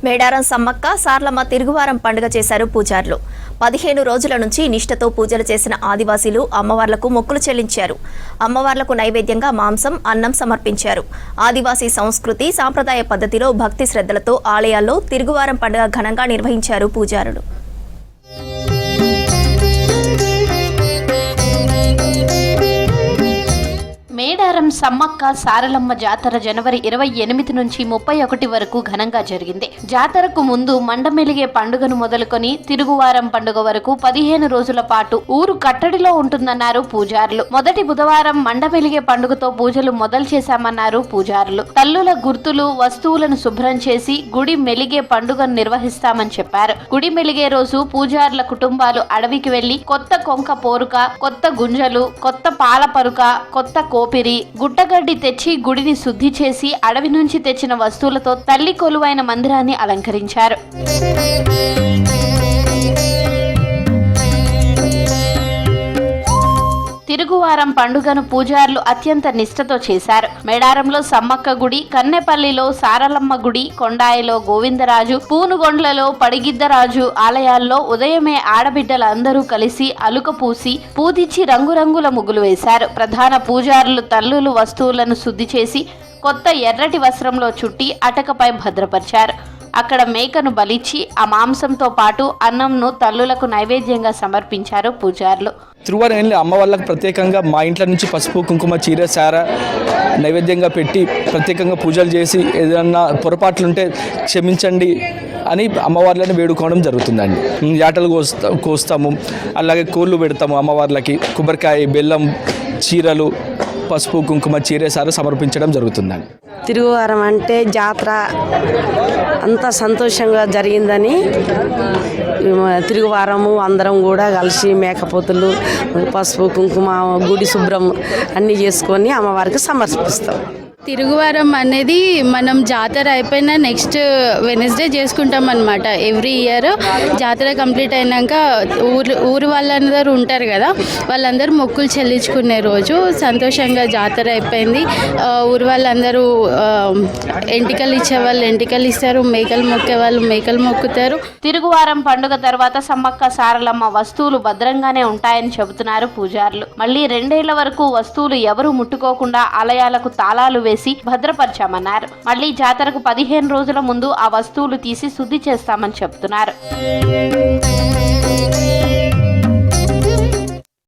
మేడారం సమ్మక్క సార్లమ్మ తిరుగువారం పండుగ చేశారు పూజారులు. 15 రోజుల నుంచి నిష్ఠతో పూజలు చేసిన ఆదివాసీలు అమ్మవార్లకు మొక్కులు చెల్లించారు. అమ్మవార్లకు నైవేద్యంగా మాంసం, అన్నం సమర్పించారు. ఆదివాసీ సంస్కృతి సాంప్రదాయ పద్ధతిలో భక్తి శ్రద్ధలతో ఆలయాల్లో తిరుగువారం పండుగ ఘనంగా నిర్వహించారు పూజారులు. మేడారం సమ్మక్క సారలమ్మ జాతర జనవరి 28 నుంచి 31 వరకు ఘనంగా జరిగింది. జాతరకు ముందు మండమెలిగే పండుగను మొదలుకొని తిరుగువారం పండుగ వరకు 15 రోజుల పాటు ఊరు కట్టడిలో ఉంటుందన్నారు పూజారులు. మొదటి బుధవారం మండమెలిగే పండుగతో పూజలు మొదలు చేశామన్నారు పూజారులు. తల్లుల గుర్తులు, వస్తువులను శుభ్రం చేసి గుడి మెలిగే పండుగను నిర్వహిస్తామని చెప్పారు. గుడి మెలిగే రోజు పూజారుల కుటుంబాలు అడవికి వెళ్లి కొత్త కొంక పోరుక, కొత్త గుంజలు, కొత్త పాల పరుక, కొత్త కోపిరి, గుట్టగడ్డి తెచ్చి గుడిని శుద్ధి చేసి అడవి నుంచి తెచ్చిన వస్తువులతో తల్లి కొలువైన మందిరాన్ని అలంకరించారు. తిరుగువారం పండుగను పూజారులు అత్యంత నిష్ఠతో చేశారు. మేడారంలో సమ్మక్క గుడి, కన్నెపల్లిలో సారలమ్మ గుడి, కొండాయిలో గోవిందరాజు, పూనుగొండ్లలో పడిగిద్దరాజు ఆలయాల్లో ఉదయమే ఆడబిడ్డలందరూ కలిసి అలుక పూసి పూజించి రంగురంగుల ముగ్గులు వేశారు. ప్రధాన పూజారులు తల్లులు వస్తువులను శుద్ధి చేసి కొత్త ఎర్రటి వస్త్రంలో చుట్టి అటకపై భద్రపరిచారు. అక్కడ మేకను బలిచ్చి ఆ మాంసంతో పాటు అన్నంను తల్లులకు నైవేద్యంగా సమర్పించారు పూజారులు. తిరుగువారం అమ్మ వాళ్ళకి ప్రత్యేకంగా మా ఇంట్లో నుంచి పసుపు, కుంకుమ, చీర, సార నైవేద్యంగా పెట్టి ప్రత్యేకంగా పూజలు చేసి ఏదన్నా పొరపాట్లుంటే క్షమించండి అని అమ్మవార్లను వేడుకోవడం జరుగుతుందండి. యాటలు కోస్తాము, అలాగే కోళ్ళు పెడతాము అమ్మవార్లకి. కొబ్బరికాయ, బెల్లం, చీరలు, పసుపు, కుంకుమ, చీర, సార సమర్పించడం జరుగుతుందండి. తిరుగువారం అంటే జాతర అంత సంతోషంగా జరిగిందని తిరుగువారము అందరం కూడా కలిసి మేకపోతులు, పసుపు, కుంకుమ, గుడి శుభ్రం అన్నీ చేసుకొని అమ్మవారికి సమర్పిస్తాం. తిరుగువారం అనేది మనం జాతర అయిపోయిన నెక్స్ట్ వెనస్డే చేసుకుంటాం అన్నమాట. ఎవ్రీ ఇయర్ జాతర కంప్లీట్ అయినాక ఊరు వాళ్ళందరూ ఉంటారు కదా, వాళ్ళందరూ మొక్కులు చెల్లించుకునే రోజు. సంతోషంగా జాతర అయిపోయింది. ఊరు వాళ్ళందరూ ఎంటికలు ఇచ్చేవాళ్ళు ఎంటికలు ఇస్తారు, మేకలు మొక్కే వాళ్ళు మేకలు మొక్కుతారు. తిరుగువారం పండుగ తర్వాత సమ్మక్క సారలమ్మ వస్తువులు భద్రంగానే ఉంటాయని చెబుతున్నారు పూజారులు. మళ్ళీ 2 ఏళ్ల వరకు వస్తువులు ఎవరూ ముట్టుకోకుండా ఆలయాలకు తాళాలు వేసి భద్రపరిచామన్నారు. మళ్లీ జాతరకు 15 రోజుల ముందు ఆ వస్తువులు తీసి శుద్ధి చేస్తామని చెప్తున్నారు.